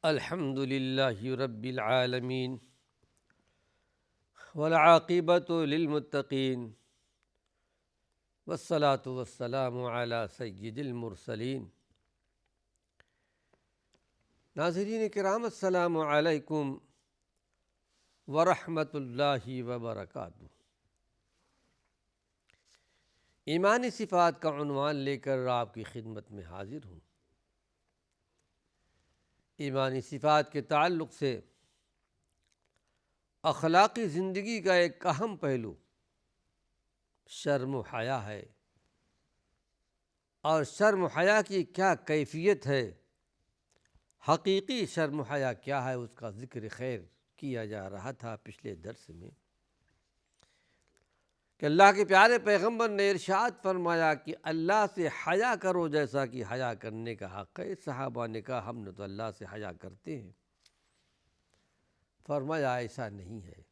الحمد للہ رب العالمین والعاقبۃ للمتقین والصلاة والسلام علی سید المرسلین۔ ناظرین کرام، السلام علیکم ورحمۃ اللہ وبرکاتہ۔ ایمانی صفات کا عنوان لے کر آپ کی خدمت میں حاضر ہوں۔ ایمانی صفات کے تعلق سے اخلاقی زندگی کا ایک اہم پہلو شرم و حیا ہے، اور شرم و حیا کی کیا کیفیت ہے، حقیقی شرم و حیا کیا ہے، اس کا ذکر خیر کیا جا رہا تھا پچھلے درس میں کہ اللہ کے پیارے پیغمبر نے ارشاد فرمایا کہ اللہ سے حیا کرو جیسا کہ حیا کرنے کا حق ہے۔ صحابہ نے کہا ہم نے تو اللہ سے حیا کرتے ہیں۔ فرمایا ایسا نہیں ہے۔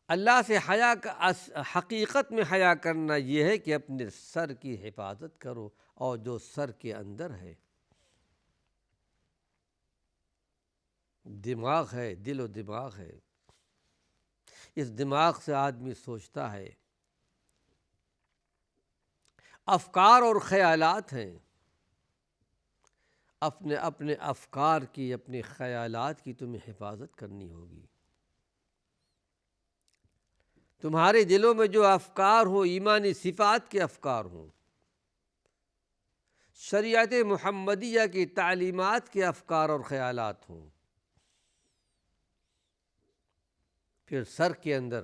اللہ سے حیا کا حقیقت میں حیا کرنا یہ ہے کہ اپنے سر کی حفاظت کرو، اور جو سر کے اندر ہے، دماغ ہے، دل و دماغ ہے، اس دماغ سے آدمی سوچتا ہے، افکار اور خیالات ہیں، اپنے افکار کی، اپنے خیالات کی تمہیں حفاظت کرنی ہوگی۔ تمہارے دلوں میں جو افکار ہوں، ایمانی صفات کے افکار ہوں، شریعت محمدیہ کی تعلیمات کے افکار اور خیالات ہوں، پھر سر کے اندر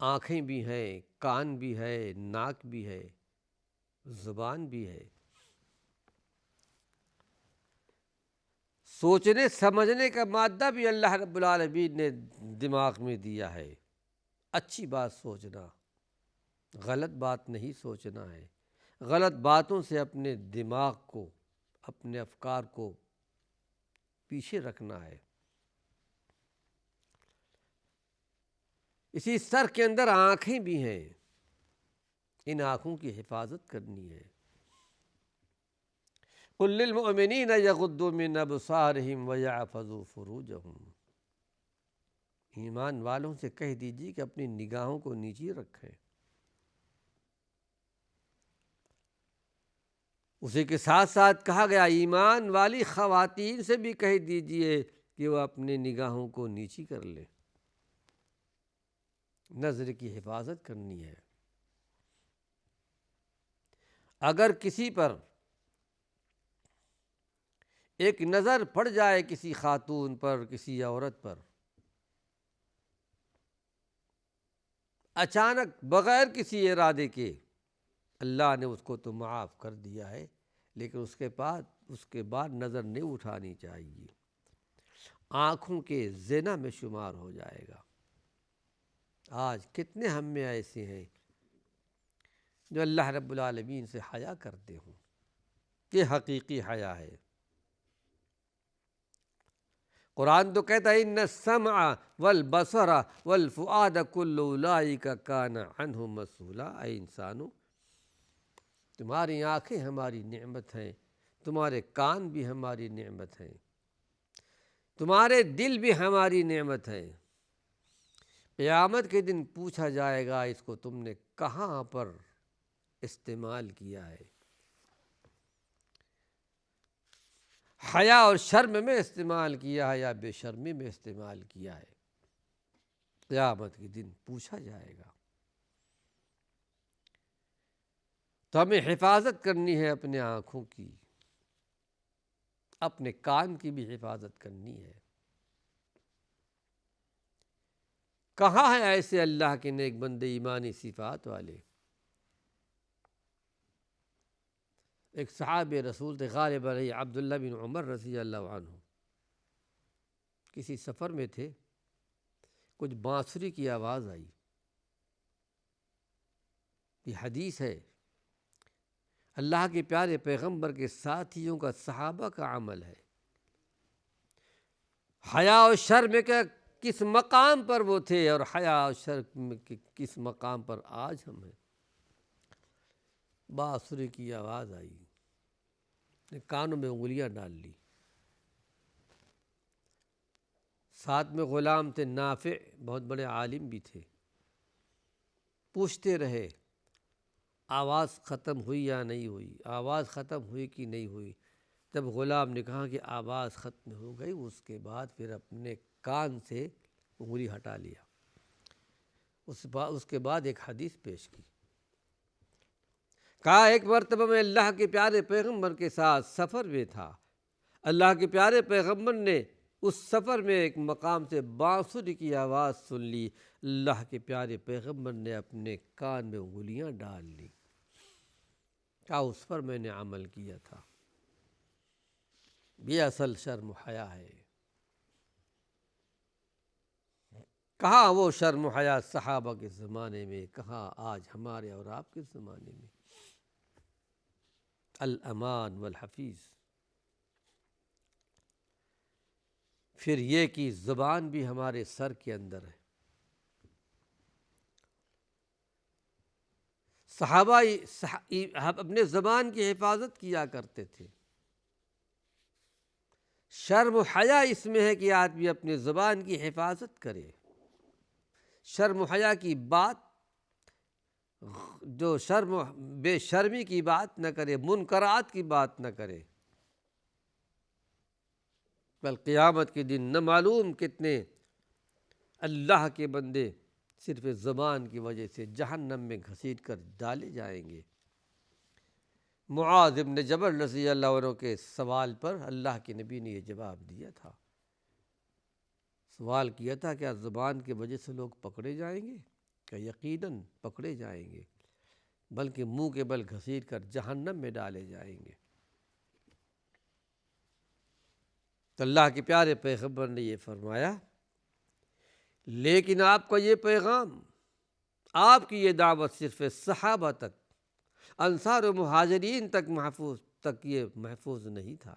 آنکھیں بھی ہیں، کان بھی ہے، ناک بھی ہے، زبان بھی ہے، سوچنے سمجھنے کا مادہ بھی اللہ رب العالمین نے دماغ میں دیا ہے۔ اچھی بات سوچنا، غلط بات نہیں سوچنا ہے، غلط باتوں سے اپنے دماغ کو، اپنے افکار کو پیچھے رکھنا ہے۔ اسی سر کے اندر آنکھیں بھی ہیں، ان آنکھوں کی حفاظت کرنی ہے۔ قل للمؤمنین یغضوا من ابصارہم ویحفظوا فروجہم۔ ایمان والوں سے کہہ دیجیے کہ اپنی نگاہوں کو نیچی رکھیں۔ اسی کے ساتھ ساتھ کہا گیا ایمان والی خواتین سے بھی کہہ دیجیے کہ وہ اپنی نگاہوں کو نیچی کر لیں۔ نظر کی حفاظت کرنی ہے۔ اگر کسی پر ایک نظر پڑ جائے، کسی خاتون پر، کسی عورت پر، اچانک بغیر کسی ارادے کے، اللہ نے اس کو تو معاف کر دیا ہے، لیکن اس کے بعد نظر نہیں اٹھانی چاہیے، آنکھوں کے زنا میں شمار ہو جائے گا۔ آج کتنے ہم میں ایسے ہیں جو اللہ رب العالمین سے حیا کرتے ہوں، یہ حقیقی حیا ہے۔ قرآن تو کہتا ہے ان السمع والبصر والفؤاد کل اولئک کان عنہ مسئولا۔ اے انسانو، تمہاری آنکھیں ہماری نعمت ہیں، تمہارے کان بھی ہماری نعمت ہیں، تمہارے دل بھی ہماری نعمت ہیں۔ قیامت کے دن پوچھا جائے گا اس کو تم نے کہاں پر استعمال کیا ہے، حیا اور شرم میں استعمال کیا ہے یا بے شرمی میں استعمال کیا ہے۔ قیامت کے دن پوچھا جائے گا۔ تو ہمیں حفاظت کرنی ہے اپنے آنکھوں کی، اپنے کان کی بھی حفاظت کرنی ہے۔ کہاں ہے ایسے اللہ کے نیک بندے ایمانی صفات والے؟ ایک صحابی رسول تھے، غالب علیہ عبداللہ بن عمر رضی اللہ عنہ، کسی سفر میں تھے، کچھ بانسری کی آواز آئی۔ یہ حدیث ہے، اللہ کے پیارے پیغمبر کے ساتھیوں کا، صحابہ کا عمل ہے۔ حیا اور شرم کے کس مقام پر وہ تھے، اور حیا اور شرم کے کس مقام پر آج ہم ہیں۔ بانسری کی آواز آئی، نے کانوں میں انگلیاں ڈال لی۔ ساتھ میں غلام تھے نافع، بہت بڑے عالم بھی تھے، پوچھتے رہے آواز ختم ہوئی یا نہیں ہوئی، آواز ختم ہوئی کہ نہیں ہوئی۔ جب غلام نے کہا کہ آواز ختم ہو گئی، اس کے بعد پھر اپنے کان سے انگلی ہٹا لیا۔ اس کے بعد ایک حدیث پیش کی، کہا ایک مرتبہ میں اللہ کے پیارے پیغمبر کے ساتھ سفر میں تھا۔ اللہ کے پیارے پیغمبر نے اس سفر میں ایک مقام سے بانسری کی آواز سن لی۔ اللہ کے پیارے پیغمبر نے اپنے کان میں انگلیاں ڈال لی، کہا اس پر میں نے عمل کیا تھا۔ یہ اصل شرم و حیا ہے۔ کہاں وہ شرم و حیا صحابہ کے زمانے میں، کہاں آج ہمارے اور آپ کے زمانے میں۔ الامان والحفیظ۔ پھر یہ کہ زبان بھی ہمارے سر کے اندر ہے۔ صحابہ اپنے زبان کی حفاظت کیا کرتے تھے۔ شرم و حیا اس میں ہے کہ آدمی اپنے زبان کی حفاظت کرے، شرم و حیا کی بات، جو بے شرمی کی بات نہ کرے، منکرات کی بات نہ کرے۔ بل قیامت کے دن نہ معلوم کتنے اللہ کے بندے صرف زبان کی وجہ سے جہنم میں گھسیٹ کر ڈالے جائیں گے۔ معاذ بن جبل رضی اللہ عنہ کے سوال پر اللہ کے نبی نے یہ جواب دیا تھا۔ سوال کیا تھا کیا زبان کی وجہ سے لوگ پکڑے جائیں گے؟ کہ یقیناً پکڑے جائیں گے، بلکہ منہ کے بل گھسیٹ کر جہنم میں ڈالے جائیں گے۔ تو اللہ کے پیارے پیغمبر نے یہ فرمایا، لیکن آپ کا یہ پیغام، آپ کی یہ دعوت صرف صحابہ تک، انصار و مہاجرین تک یہ محفوظ نہیں تھا،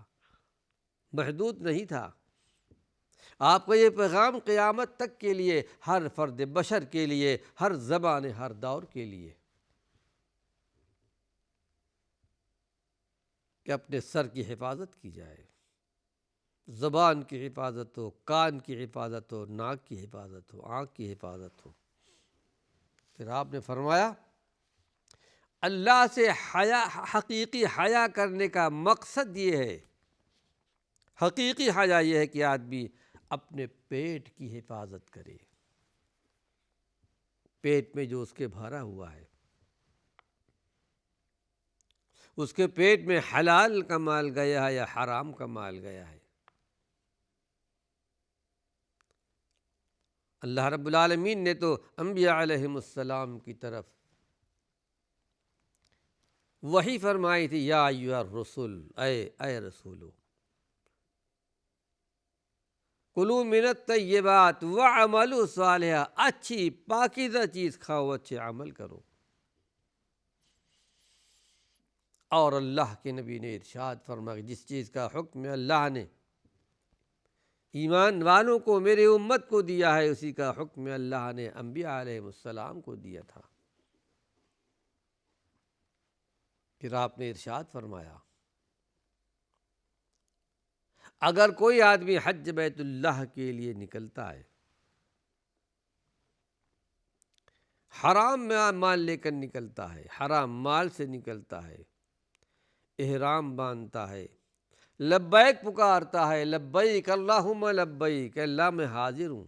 محدود نہیں تھا۔ آپ کا یہ پیغام قیامت تک کے لیے، ہر فرد بشر کے لیے، ہر زبان، ہر دور کے لیے، کہ اپنے سر کی حفاظت کی جائے، زبان کی حفاظت ہو، کان کی حفاظت ہو، ناک کی حفاظت ہو، آنکھ کی حفاظت ہو۔ پھر آپ نے فرمایا اللہ سے حقیقی حیا کرنے کا مقصد یہ ہے، حقیقی حیا یہ ہے کہ آدمی اپنے پیٹ کی حفاظت کرے، پیٹ میں جو اس کے بھرا ہوا ہے، اس کے پیٹ میں حلال کا مال گیا ہے یا حرام کا مال گیا ہے۔ اللہ رب العالمین نے تو انبیاء علیہم السلام کی طرف وحی فرمائی تھی، یا ایھا الرسل، اے رسولو، کلوا من الطیبات وعملوا صالحا، اچھی پاکیزہ چیز کھاؤ، اچھے عمل کرو۔ اور اللہ کے نبی نے ارشاد فرمایا، جس چیز کا حکم اللہ نے ایمان والوں کو، میرے امت کو دیا ہے، اسی کا حکم اللہ نے انبیاء علیہ السلام کو دیا تھا۔ پھر آپ نے ارشاد فرمایا، اگر کوئی آدمی حج بیت اللہ کے لیے نکلتا ہے، حرام مال لے کر نکلتا ہے، حرام مال سے نکلتا ہے، احرام باندھتا ہے، لبیک پکارتا ہے، لبیک اللہم لبیک، اللہ میں حاضر ہوں،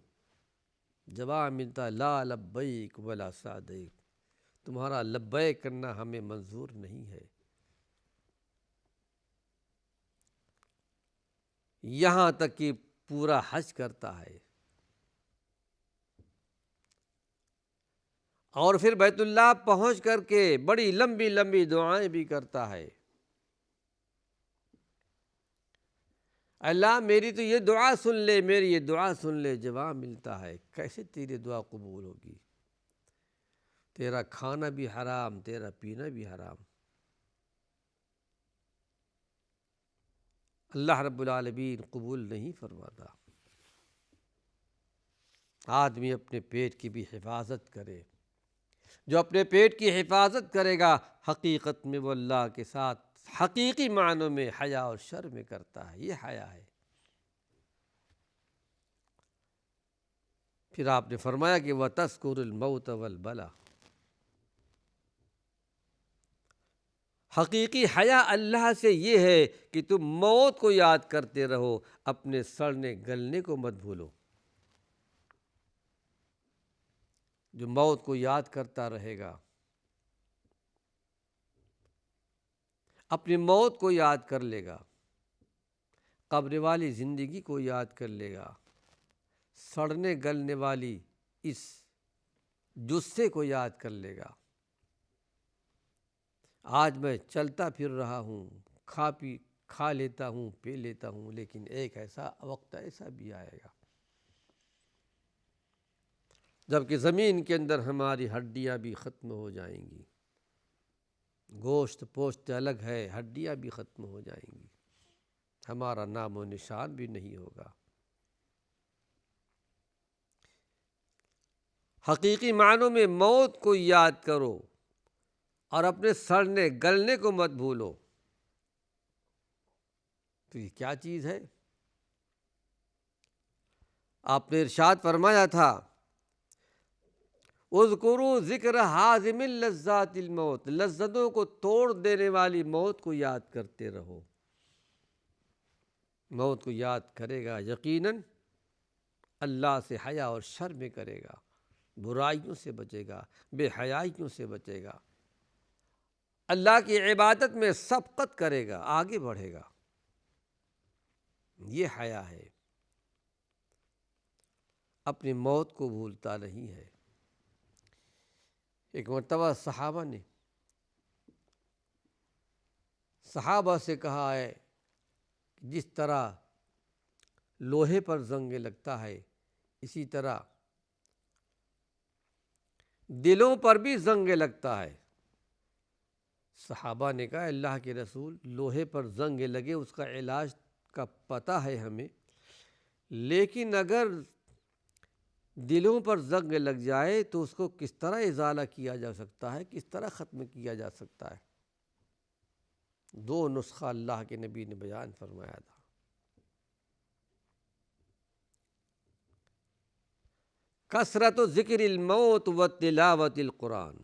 جواب ملتا لا لبیک ولا سعدیک، تمہارا لبیک کرنا ہمیں منظور نہیں ہے، یہاں تک کہ پورا حج کرتا ہے، اور پھر بیت اللہ پہنچ کر کے بڑی لمبی لمبی دعائیں بھی کرتا ہے، اللہ میری تو یہ دعا سن لے، میری یہ دعا سن لے، جواب ملتا ہے کیسے تیری دعا قبول ہوگی؟ تیرا کھانا بھی حرام، تیرا پینا بھی حرام۔ اللہ رب العالمین قبول نہیں فرماتا۔ آدمی اپنے پیٹ کی بھی حفاظت کرے، جو اپنے پیٹ کی حفاظت کرے گا حقیقت میں وہ اللہ کے ساتھ حقیقی معنوں میں حیا اور شرم کرتا ہے. یہ حیا ہے. پھر آپ نے فرمایا کہ وَتَذْكُرُ الْمَوْتَ وَالْبَلَى. حقیقی حیا اللہ سے یہ ہے کہ تم موت کو یاد کرتے رہو، اپنے سڑنے گلنے کو مت بھولو. جو موت کو یاد کرتا رہے گا، اپنی موت کو یاد کر لے گا، قبر والی زندگی کو یاد کر لے گا، سڑنے گلنے والی اس جثے کو یاد کر لے گا. آج میں چلتا پھر رہا ہوں، کھا لیتا ہوں، پی لیتا ہوں، لیکن ایک ایسا وقت ایسا بھی آئے گا جبکہ زمین کے اندر ہماری ہڈیاں بھی ختم ہو جائیں گی. گوشت پوشت الگ ہے، ہڈیاں بھی ختم ہو جائیں گی، ہمارا نام و نشان بھی نہیں ہوگا. حقیقی معنوں میں موت کو یاد کرو اور اپنے سڑنے گلنے کو مت بھولو. تو یہ کیا چیز ہے؟ آپ نے ارشاد فرمایا تھا اذکروا ذکر حازم اللذات الموت، لذتوں کو توڑ دینے والی موت کو یاد کرتے رہو. موت کو یاد کرے گا یقیناً اللہ سے حیا اور شرم کرے گا، برائیوں سے بچے گا، بے حیائیوں سے بچے گا، اللہ کی عبادت میں سبقت کرے گا، آگے بڑھے گا. یہ حیا ہے. اپنی موت کو بھولتا نہیں ہے. ایک مرتبہ صحابہ سے کہا ہے جس طرح لوہے پر زنگ لگتا ہے اسی طرح دلوں پر بھی زنگ لگتا ہے. صحابہ نے کہا اللہ کے رسول، لوہے پر زنگ لگے اس کا علاج کا پتہ ہے ہمیں، لیکن اگر دلوں پر زنگ لگ جائے تو اس کو کس طرح ازالہ کیا جا سکتا ہے، کس طرح ختم کیا جا سکتا ہے؟ 2 نسخہ اللہ کے نبی نے بیان فرمایا تھا. کثرت ذکر الموت و تلاوت القرآن.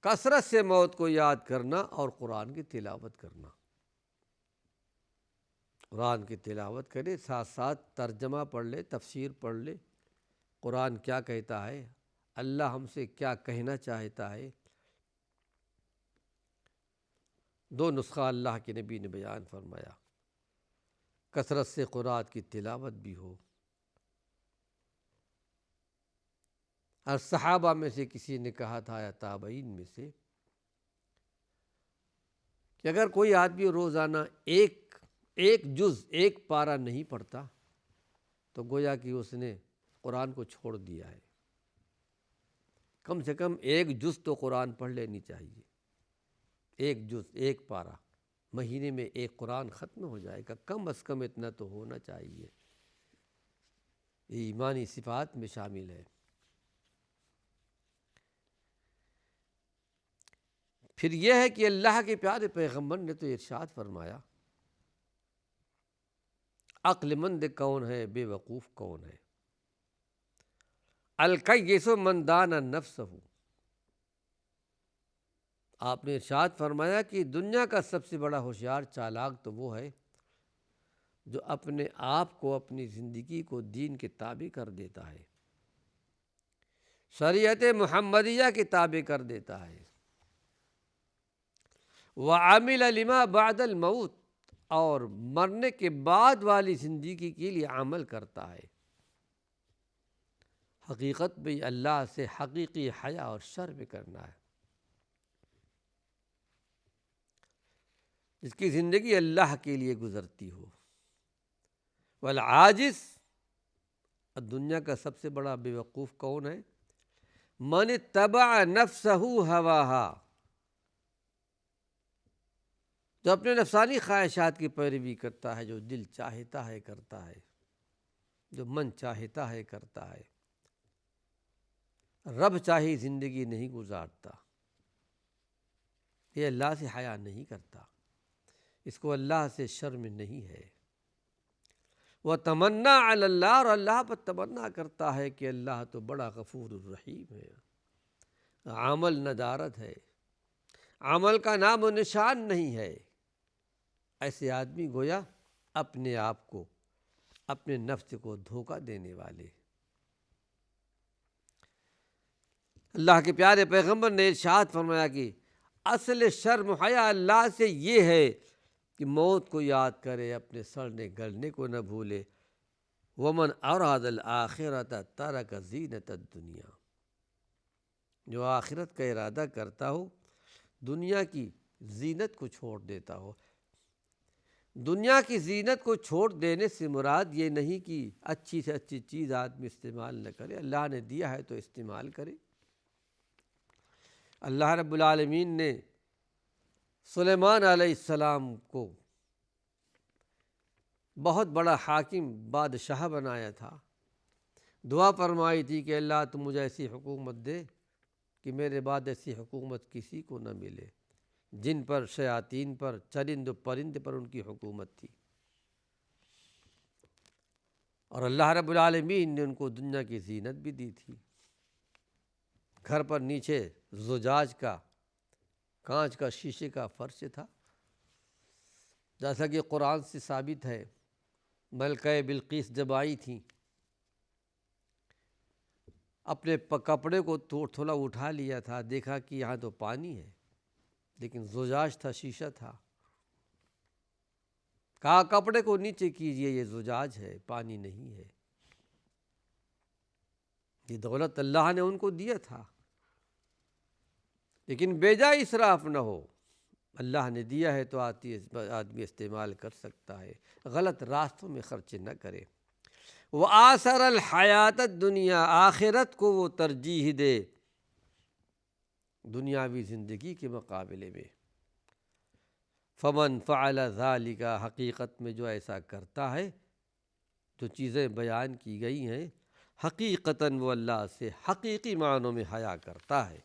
کثرت سے موت کو یاد کرنا اور قرآن کی تلاوت کرنا. قرآن کی تلاوت کرے، ساتھ ساتھ ترجمہ پڑھ لے، تفسیر پڑھ لے، قرآن کیا کہتا ہے، اللہ ہم سے کیا کہنا چاہتا ہے. 2 نسخہ اللہ کے نبی نے بیان فرمایا. کثرت سے قرآن کی تلاوت بھی ہو. اور صحابہ میں سے کسی نے کہا تھا یا تابعین میں سے کہ اگر کوئی آدمی روزانہ ایک جز ایک پارہ نہیں پڑھتا تو گویا کہ اس نے قرآن کو چھوڑ دیا ہے. کم سے کم ایک جز تو قرآن پڑھ لینی چاہیے. ایک جز ایک پارہ، مہینے میں ایک قرآن ختم ہو جائے گا، کم از کم اتنا تو ہونا چاہیے. یہ ایمانی صفات میں شامل ہے. پھر یہ ہے کہ اللہ کے پیارے پیغمبر نے تو ارشاد فرمایا عقل مند کون ہے، بے وقوف کون ہے؟ الکیس من دان نفسہ. آپ نے ارشاد فرمایا کہ دنیا کا سب سے بڑا ہوشیار چالاک تو وہ ہے جو اپنے آپ کو، اپنی زندگی کو دین کے تابع کر دیتا ہے، شریعت محمدیہ کے تابع کر دیتا ہے. وَعَمِلَ لِمَا بَعْدَ الْمَوْتِ، اور مرنے کے بعد والی زندگی کے لیے عمل کرتا ہے. حقیقت میں اللہ سے حقیقی حیا اور شرم کرنا ہے. جس کی زندگی اللہ کے لیے گزرتی ہو. والعاجز، دنیا کا سب سے بڑا بے وقوف کون ہے؟ من اتبع نفسہ ہواہا، جو اپنے نفسانی خواہشات کی پیروی کرتا ہے، جو دل چاہتا ہے کرتا ہے، جو من چاہتا ہے کرتا ہے. رب چاہی زندگی نہیں گزارتا، یہ اللہ سے حیا نہیں کرتا، اس کو اللہ سے شرم نہیں ہے۔ وہ تمنا علی اللہ، اور اللہ پر تمنا کرتا ہے کہ اللہ تو بڑا غفور الرحیم ہے، عمل ندارت ہے، عمل کا نام و نشان نہیں ہے۔ ایسے آدمی گویا اپنے آپ کو، اپنے نفس کو دھوکہ دینے والے۔ اللہ کے پیارے پیغمبر نے ارشاد فرمایا کہ اصل شرم حیا اللہ سے یہ ہے کہ موت کو یاد کرے، اپنے سڑنے گلنے کو نہ بھولے۔ ومن اراد الآخرۃ ترک زینت الدنیا، جو آخرت کا ارادہ کرتا ہو دنیا کی زینت کو چھوڑ دیتا ہو۔ دنیا کی زینت کو چھوڑ دینے سے مراد یہ نہیں کہ اچھی سے اچھی چیز آدمی استعمال نہ کرے، اللہ نے دیا ہے تو استعمال کرے۔ اللہ رب العالمین نے سلیمان علیہ السلام کو بہت بڑا حاکم بادشاہ بنایا تھا، دعا فرمائی تھی کہ اللہ تم مجھے ایسی حکومت دے کہ میرے بعد ایسی حکومت کسی کو نہ ملے، جن پر، شیاطین پر، چرند و پرند پر ان کی حکومت تھی۔ اور اللہ رب العالمین نے ان کو دنیا کی زینت بھی دی تھی۔ گھر پر نیچے زجاج کا، کانچ کا، شیشے کا فرش تھا، جیسا کہ قرآن سے ثابت ہے۔ ملکہ بلقیس جب آئی تھیں، اپنے کپڑے کو تھوڑا اٹھا لیا تھا، دیکھا کہ یہاں تو پانی ہے لیکن زجاج تھا، شیشہ تھا۔ کہا کپڑے کو نیچے کیجئے، یہ زجاج ہے، پانی نہیں ہے۔ یہ دولت اللہ نے ان کو دیا تھا، لیکن بیجا اسراف نہ ہو۔ اللہ نے دیا ہے تو آدمی استعمال کر سکتا ہے، غلط راستوں میں خرچ نہ کرے۔ وآثر الحیات الدنیا، آخرت کو وہ ترجیح دے دنیاوی زندگی کے مقابلے میں۔ فمن فعل ذلک، حقیقت میں جو ایسا کرتا ہے، جو چیزیں بیان کی گئی ہیں، حقیقتاً وہ اللہ سے حقیقی معنوں میں حیا کرتا ہے۔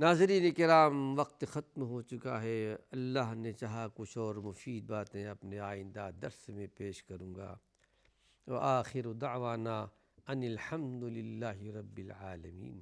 ناظرین کرام، وقت ختم ہو چکا ہے، اللہ نے چاہا کچھ اور مفید باتیں اپنے آئندہ درس میں پیش کروں گا۔ وآخر دعوانا ان الحمد للہ رب العالمین۔